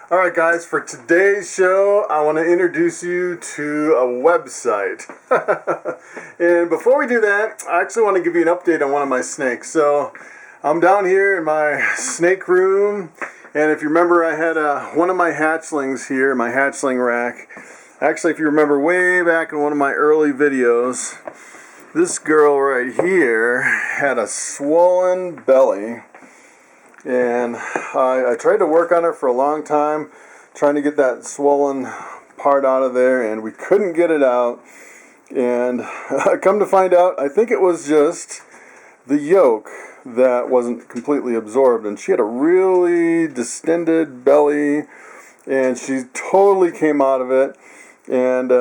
Alright guys, for today's show, I want to introduce you to a website. And before we do that, I actually want to give you an update on one of my snakes. So, I'm down here in my snake room, and if you remember, I had one of my hatchlings here, my hatchling rack. Actually, if you remember way back in one of my early videos, this girl right here had a swollen belly. And I tried to work on her for a long time, trying to get that swollen part out of there, and we couldn't get it out. And come to find out, I think it was just the yolk that wasn't completely absorbed. And she had a really distended belly, and she totally came out of it. And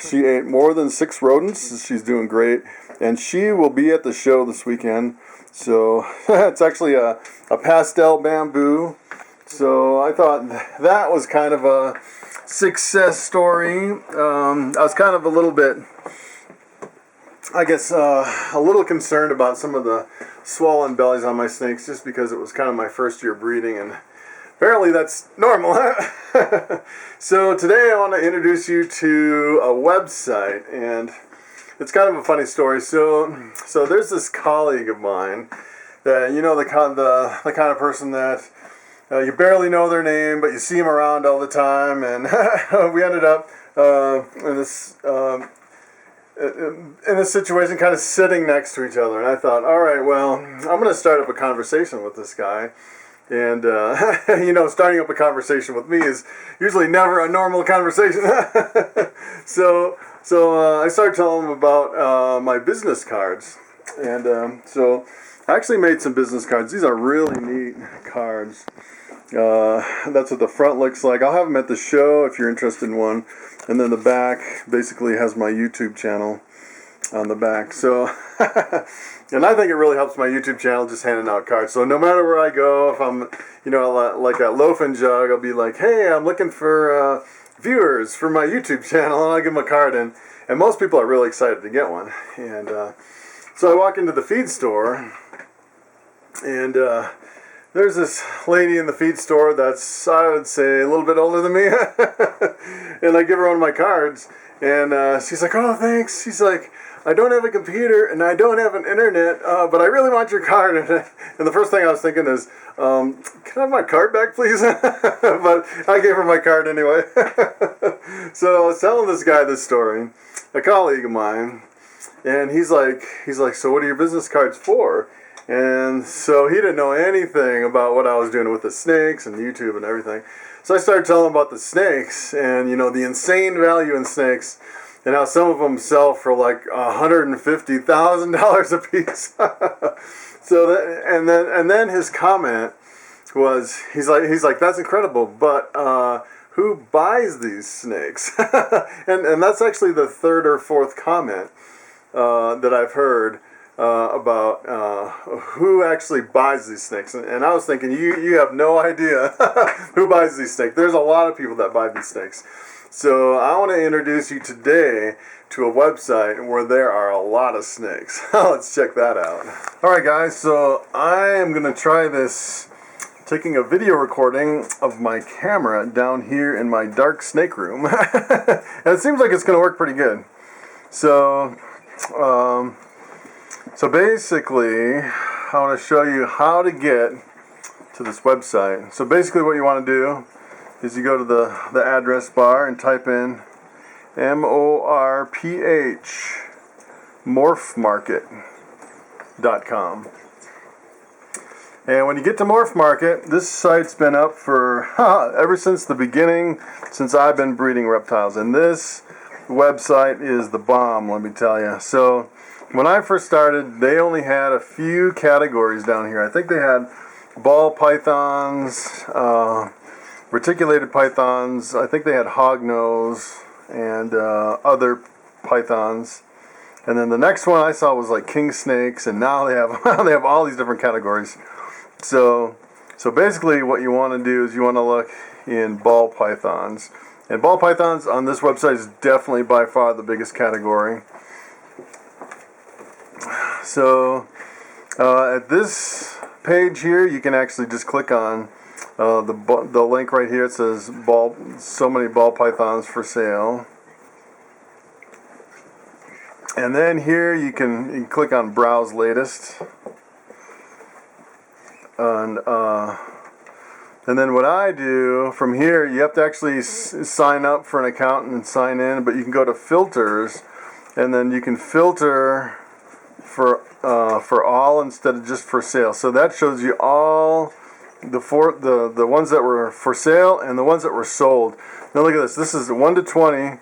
she ate more than 6 rodents. She's doing great. And she will be at the show this weekend. So it's actually a pastel bamboo. So I thought that was kind of a success story. I was kind of a little bit, I guess, a little concerned about some of the swollen bellies on my snakes, just because it was kind of my first year breeding, and apparently that's normal. So today I want to introduce you to a website, and it's kind of a funny story. So there's this colleague of mine that, you know, the kind of person that you barely know their name, but you see them around all the time. And we ended up in this situation, kind of sitting next to each other. And I thought, all right, well, I'm going to start up a conversation with this guy. And, you know, starting up a conversation with me is usually never a normal conversation. So I started telling him about my business cards. And so I actually made some business cards. These are really neat cards. That's what the front looks like. I'll have them at the show if you're interested in one. And then the back basically has my YouTube channel on the back. So, and I think it really helps my YouTube channel just handing out cards. So no matter where I go, if I'm, you know, like at Loaf and Jug, I'll be like, hey, I'm looking for viewers for my YouTube channel, and I'll give them a card in. And most people are really excited to get one. And so I walk into the feed store, and there's this lady in the feed store that's, I would say, a little bit older than me. And I give her one of my cards, and she's like, oh, thanks. She's like, I don't have a computer, and I don't have an internet, but I really want your card. And the first thing I was thinking is, can I have my card back, please? But I gave her my card anyway. So I was telling this guy this story, a colleague of mine, and he's like, so what are your business cards for? And so he didn't know anything about what I was doing with the snakes and YouTube and everything. So I started telling him about the snakes and, you know, the insane value in snakes, and how some of them sell for like $150,000 a piece. So that, and then his comment was, he's like, that's incredible, but who buys these snakes? and that's actually the third or fourth comment that I've heard about who actually buys these snakes. And I was thinking, you have no idea who buys these snakes. There's a lot of people that buy these snakes. So I want to introduce you today to a website where there are a lot of snakes. Let's check that out. Alright guys, so I am going to try this, taking a video recording of my camera down here in my dark snake room. And it seems like it's going to work pretty good. So basically, I want to show you how to get to this website. So basically what you want to do is you go to the address bar and type in MORPH, MorphMarket.com. And when you get to MorphMarket, this site's been up for ever since the beginning, since I've been breeding reptiles. And this website is the bomb, let me tell you. So when I first started, they only had a few categories down here. I think they had ball pythons, reticulated pythons. I think they had hognose and other pythons. And then the next one I saw was like king snakes, and now they have they have all these different categories. So basically what you want to do is you want to look in ball pythons. And ball pythons on this website is definitely by far the biggest category. So at this page here, you can actually just click on the link right here, it says so many ball pythons for sale. And then here you can click on browse latest. And then what I do from here, you have to actually sign up for an account and sign in, but you can go to filters, and then you can filter for all instead of just for sale. So that shows you all the ones that were for sale and the ones that were sold. Now look at this. This is 1 to 20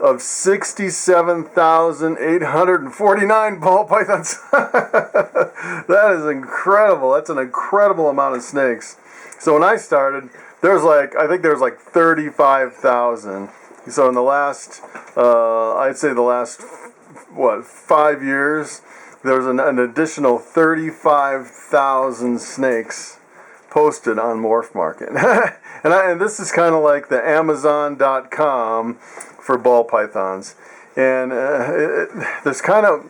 of 67,849 ball pythons. That is incredible. That's an incredible amount of snakes. So when I started, I think there was like 35,000. So in the last, I'd say the last, 5 years, there was an additional 35,000 snakes posted on MorphMarket. and this is kind of like the Amazon.com for ball pythons. And there's kind of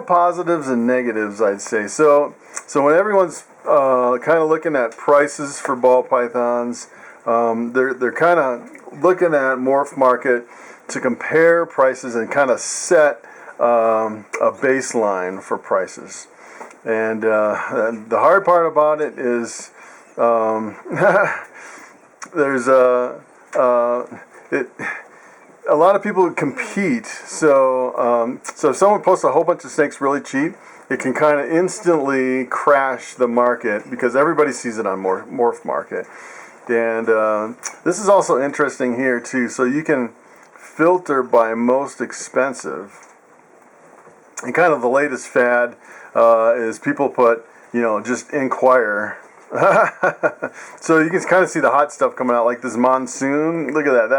positives and negatives, I'd say. So when everyone's kind of looking at prices for ball pythons, they're kind of looking at MorphMarket to compare prices and kind of set a baseline for prices. And the hard part about it is there's a lot of people compete. So if someone posts a whole bunch of snakes really cheap, it can kind of instantly crash the market because everybody sees it on MorphMarket. And this is also interesting here too. So you can filter by most expensive. And kind of the latest fad is people put, just inquire. So you can kind of see the hot stuff coming out, like this monsoon. Look at that.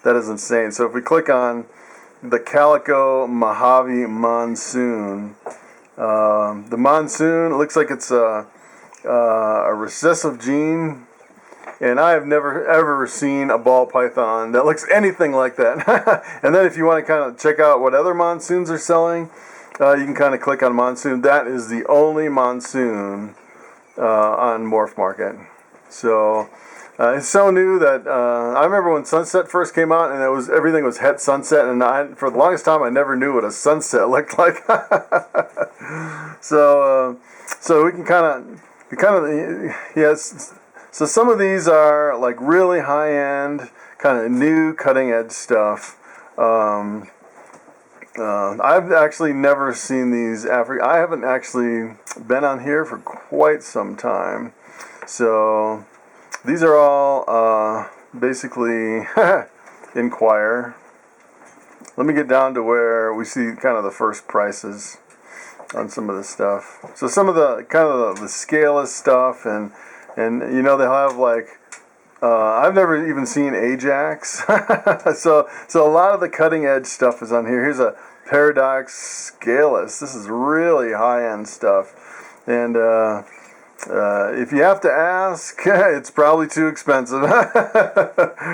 That is insane. So if we click on the Calico Mojave Monsoon, the monsoon, it looks like it's a recessive gene, and I have never ever seen a ball python that looks anything like that. And then if you want to kind of check out what other monsoons are selling, you can kind of click on monsoon. That is the only monsoon on MorphMarket. So it's so new that I remember when Sunset first came out, and everything was het sunset, and for the longest time I never knew what a sunset looked like. So we can yes. So some of these are like really high end, kind of new cutting edge stuff. I've actually never seen these I haven't actually been on here for quite some time. So these are all basically inquire. Let me get down to where we see kind of the first prices on some of this stuff. So some of the kind of the scaleless stuff, and they'll have like I've never even seen Ajax. so a lot of the cutting edge stuff is on here. Here's a Paradox Scaleless. This is really high end stuff, and if you have to ask, it's probably too expensive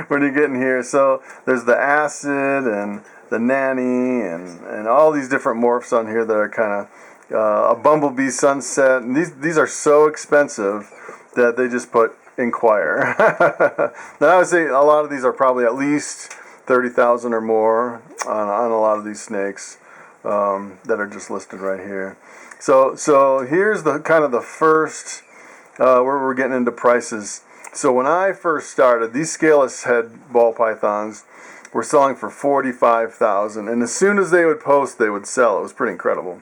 when you get in here. So there's the Acid and the Nanny and all these different morphs on here that are kind of a Bumblebee Sunset. And these are so expensive that they just put inquire. Now I would say a lot of these are probably at least 30,000 or more on a lot of these snakes that are just listed right here. So here's the kind of the first where we're getting into prices. So when I first started, these scaleless head ball pythons were selling for 45,000, and as soon as they would post, they would sell. It was pretty incredible.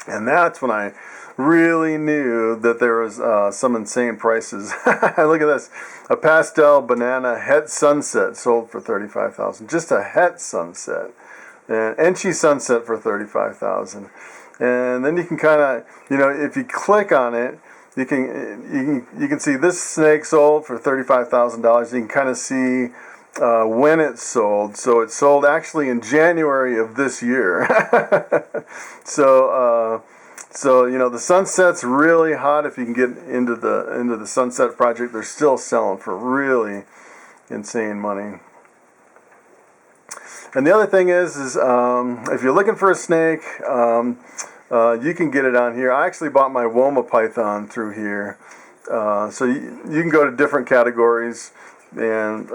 And that's when I really knew that there was some insane prices. Look at this. A pastel banana het sunset sold for 35,000. Just a het sunset. And Enchi sunset for 35,000. And then you can kind of, if you click on it, you can see this snake sold for $35,000. You can kind of see when it sold. So it sold actually in January of this year. So the sunset's really hot. If you can get into the sunset project, they're still selling for really insane money. And the other thing is if you're looking for a snake, you can get it on here. I actually bought my Woma python through here, So you can go to different categories and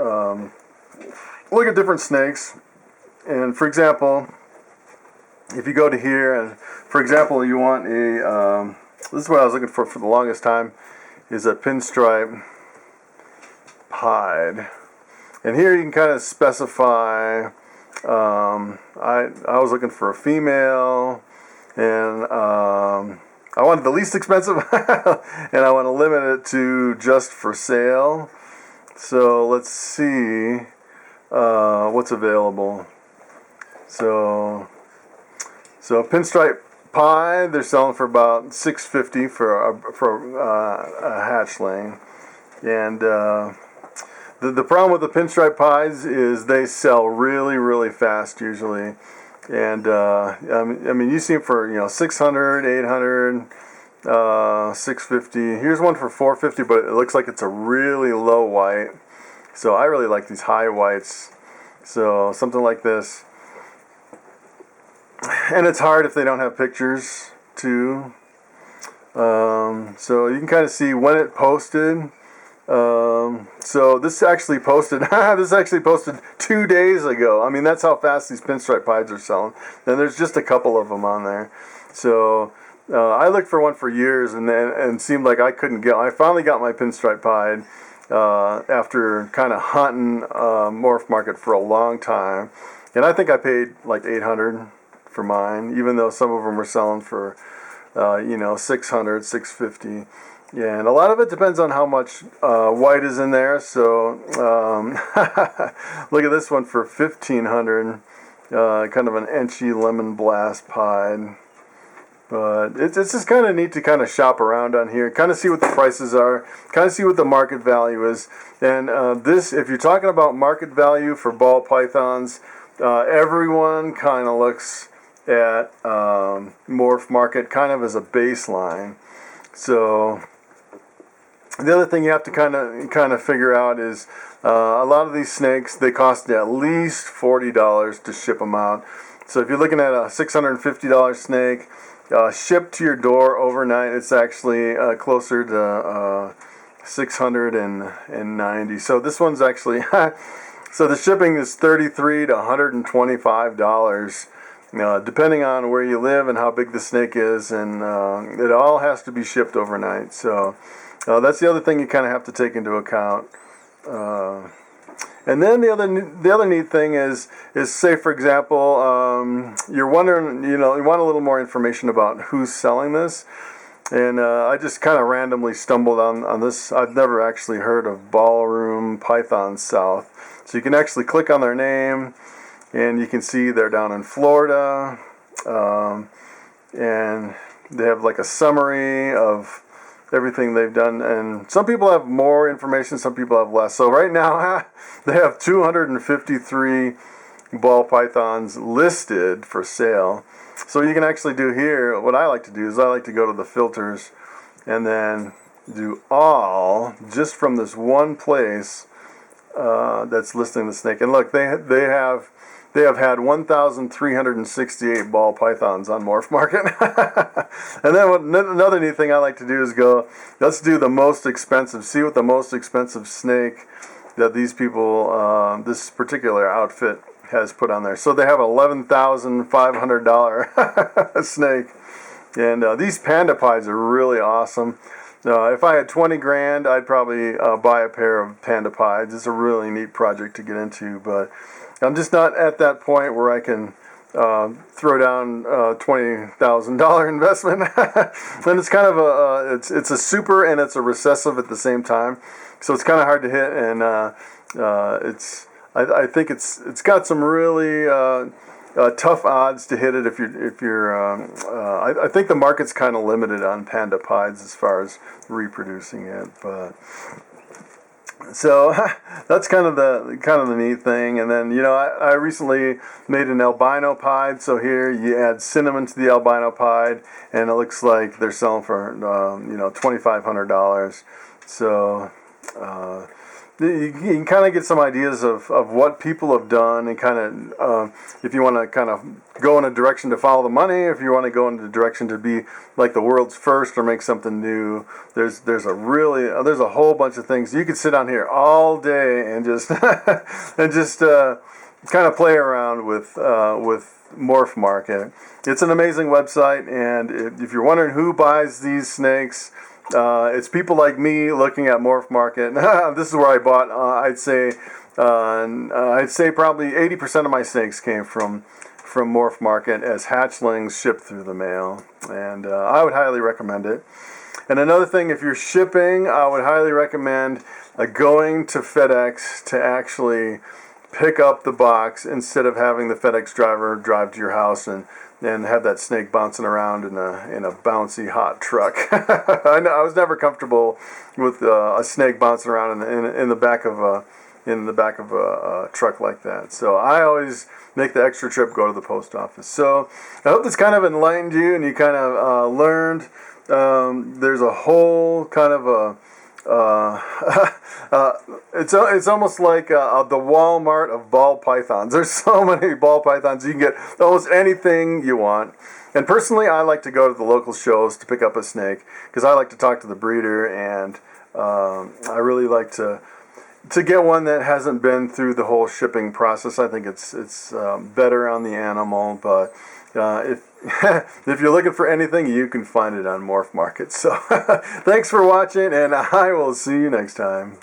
look at different snakes. And for example, if you go to here, and for example, you want a, this is what I was looking for the longest time, is a pinstripe pied. And here you can kind of specify, I was looking for a female, and I wanted the least expensive, and I want to limit it to just for sale. So let's see what's available. So pinstripe pie, they're selling for about $6.50 for a hatchling, and the problem with the pinstripe pies is they sell really, really fast usually, and I mean you see them for 600, 800, 650. Here's one for 450, but it looks like it's a really low white. So I really like these high whites. So something like this. And it's hard if they don't have pictures too. So you can kind of see when it posted. So this actually posted. This actually posted 2 days ago. I mean, that's how fast these pinstripe pies are selling. And there's just a couple of them on there. So I looked for one for years, and seemed like I couldn't get. I finally got my pinstripe pied after kind of hunting MorphMarket for a long time, and I think I paid like $800 for mine, even though some of them were selling for $600, $650. Yeah, and a lot of it depends on how much white is in there. So look at this one for $1,500, kind of an Enchy lemon blast pied. But it's just kind of neat to kind of shop around on here, kind of see what the prices are, kind of see what the market value is. And this, if you're talking about market value for ball pythons, everyone kind of looks at MorphMarket kind of as a baseline. So the other thing you have to kind of figure out is a lot of these snakes, they cost at least $40 to ship them out. So if you're looking at a $650 snake, shipped to your door overnight, it's actually closer to $690. So this one's actually so the shipping is $33 to $125, depending on where you live and how big the snake is, and it all has to be shipped overnight. So that's the other thing you kind of have to take into account. And then the other neat thing is say for example, you're wondering, you want a little more information about who's selling this, and I just kind of randomly stumbled on this. I've never actually heard of Ballroom Python South, so you can actually click on their name, and you can see they're down in Florida, and they have like a summary of everything they've done, and some people have more information, some people have less. So right now they have 253 ball pythons listed for sale. So you can actually do here, what I like to do is I like to go to the filters and then do all just from this one place that's listing the snake. And look, they have had 1,368 ball pythons on MorphMarket. And then another neat thing I like to do is go, let's do the most expensive, see what the most expensive snake that these people, this particular outfit has put on there. So they have $11,500 snake. And these panda pies are really awesome. If I had 20 grand, I'd probably buy a pair of panda pies. It's a really neat project to get into, but I'm just not at that point where I can throw down $20,000 investment. And it's kind of it's a super and it's a recessive at the same time, so it's kind of hard to hit. And I think it's got some really tough odds to hit it if you're. I think the market's kind of limited on panda pies as far as reproducing it, but. So that's kind of the neat thing. And then I recently made an albino pied. So here you add cinnamon to the albino pied, and it looks like they're selling for $2,500. So you can kind of get some ideas of what people have done, and kind of if you want to kind of go in a direction to follow the money, if you want to go in a direction to be like the world's first or make something new, there's a whole bunch of things. You could sit down here all day and just and just kind of play around with MorphMarket. It's an amazing website, and if you're wondering who buys these snakes, it's people like me looking at MorphMarket. This is where I bought. I'd say probably 80% of my snakes came from MorphMarket as hatchlings shipped through the mail, and I would highly recommend it. And another thing, if you're shipping, I would highly recommend going to FedEx to actually pick up the box instead of having the FedEx driver drive to your house and have that snake bouncing around in a bouncy hot truck. I was never comfortable with a snake bouncing around in the back of a truck like that. So I always make the extra trip, go to the post office. So I hope this kind of enlightened you, and you kind of learned. There's a whole kind of it's almost like the Walmart of ball pythons. There's so many ball pythons. You can get almost anything you want. And personally, I like to go to the local shows to pick up a snake because I like to talk to the breeder, and I really like to get one that hasn't been through the whole shipping process. I think it's better on the animal, but if you're looking for anything, you can find it on MorphMarket. So thanks for watching, and I will see you next time.